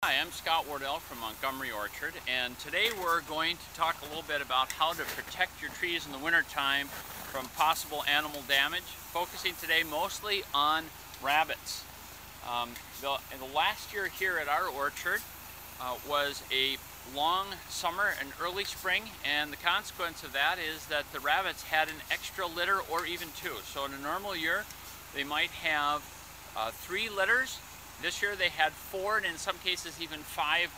Hi, I'm Scott Wardell from Montgomery Orchard, and today we're going to talk a little bit about how to protect your trees in the wintertime from possible animal damage, focusing today mostly on rabbits. The last year here at our orchard was a long summer and early spring, and the consequence of that is that the rabbits had an extra litter or even two. So in a normal year they might have 3 litters. This year they had 4, and in some cases even 5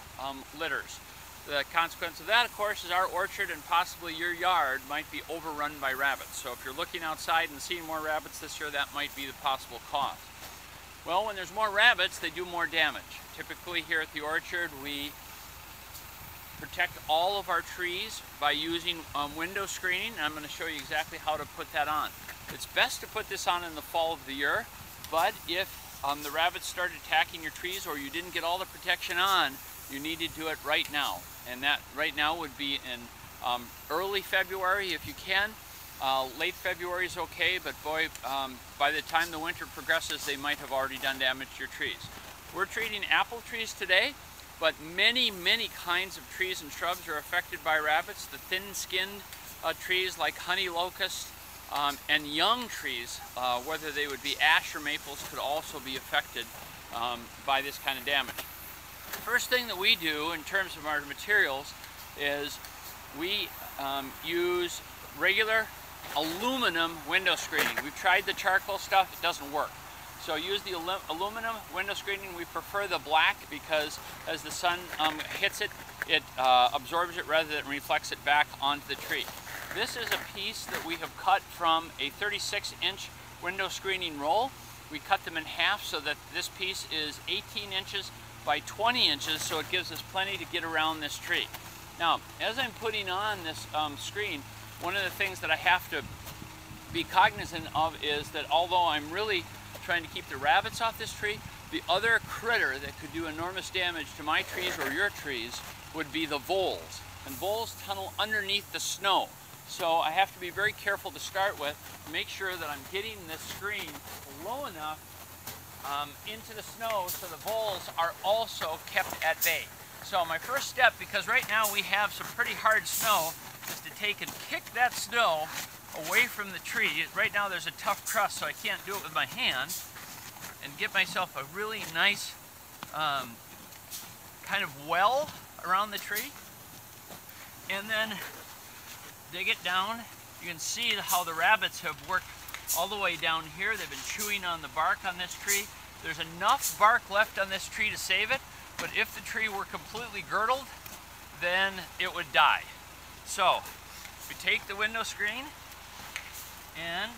litters. The consequence of that, of course, is our orchard and possibly your yard might be overrun by rabbits. So if you're looking outside and seeing more rabbits this year, that might be the possible cause. Well, when there's more rabbits, they do more damage. Typically here at the orchard, we protect all of our trees by using window screening, and I'm going to show you exactly how to put that on. It's best to put this on in the fall of the year, but if the rabbits started attacking your trees or you didn't get all the protection on, you need to do it right now. And that right now would be in early February if you can. Late February is okay, but boy, by the time the winter progresses, they might have already done damage to your trees. We're treating apple trees today, but many kinds of trees and shrubs are affected by rabbits. The thin-skinned trees like honey locust, and young trees, whether they would be ash or maples, could also be affected by this kind of damage. The first thing that we do in terms of our materials is we use regular aluminum window screening. We've tried the charcoal stuff, it doesn't work. So use the aluminum window screening. We prefer the black because as the sun hits it, it absorbs it rather than reflects it back onto the tree. This is a piece that we have cut from a 36-inch window screening roll. We cut them in half so that this piece is 18 inches by 20 inches, so it gives us plenty to get around this tree. Now, as I'm putting on this screen, one of the things that I have to be cognizant of is that although I'm really trying to keep the rabbits off this tree, the other critter that could do enormous damage to my trees or your trees would be the voles. And voles tunnel underneath the snow. So I have to be very careful to start with, make sure that I'm getting this screen low enough into the snow so the voles are also kept at bay. So my first step, because right now we have some pretty hard snow, is to take and kick that snow away from the tree. Right now there's a tough crust, so I can't do it with my hand, and get myself a really nice kind of well around the tree, and then dig it down. You can see how the rabbits have worked all the way down here. They've been chewing on the bark on this tree. There's enough bark left on this tree to save it, but if the tree were completely girdled, then it would die. So we take the window screen and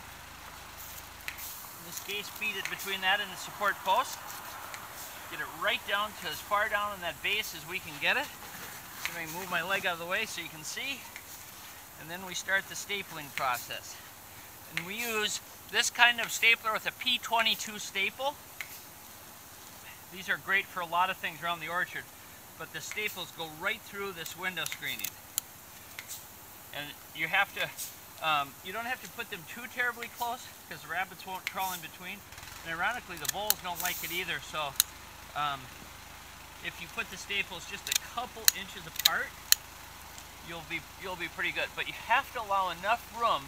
in this case feed it between that and the support post. Get it right down to as far down on that base as we can get it. So I'm going to move my leg out of the way so you can see. And then we start the stapling process. And we use this kind of stapler with a P22 staple. These are great for a lot of things around the orchard, but the staples go right through this window screening. And you have to, you don't have to put them too terribly close because the rabbits won't crawl in between. And ironically, the voles don't like it either, so if you put the staples just a couple inches apart, you'll be pretty good. But you have to allow enough room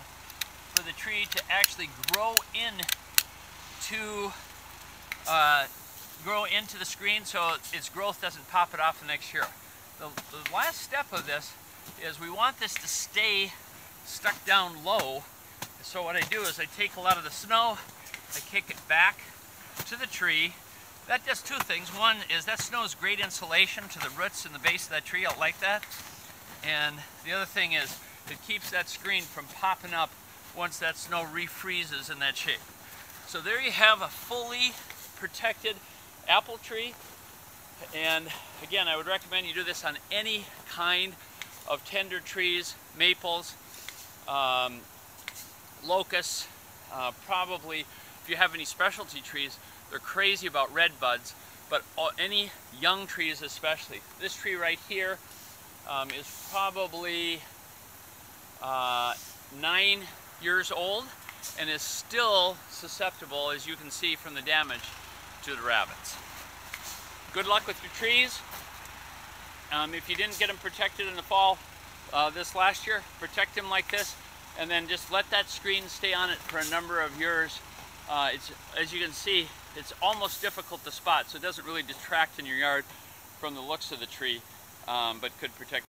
for the tree to actually grow into the screen so its growth doesn't pop it off the next year. The last step of this is we want this to stay stuck down low. So what I do is I take a lot of the snow, I kick it back to the tree. That does 2 things. One is that snow is great insulation to the roots and the base of that tree. I like that. And the other thing is it keeps that screen from popping up once that snow refreezes in that shape. So there you have a fully protected apple tree. And again, I would recommend you do this on any kind of tender trees, maples, locusts, probably if you have any specialty trees, they're crazy about red buds, but any young trees especially. This tree right here is probably 9 years old and is still susceptible, as you can see from the damage, to the rabbits. good luck with your trees. If you didn't get them protected in the fall this last year, protect them like this, and then just let that screen stay on it for a number of years. As you can see, it's almost difficult to spot, so it doesn't really detract in your yard from the looks of the tree, but could protect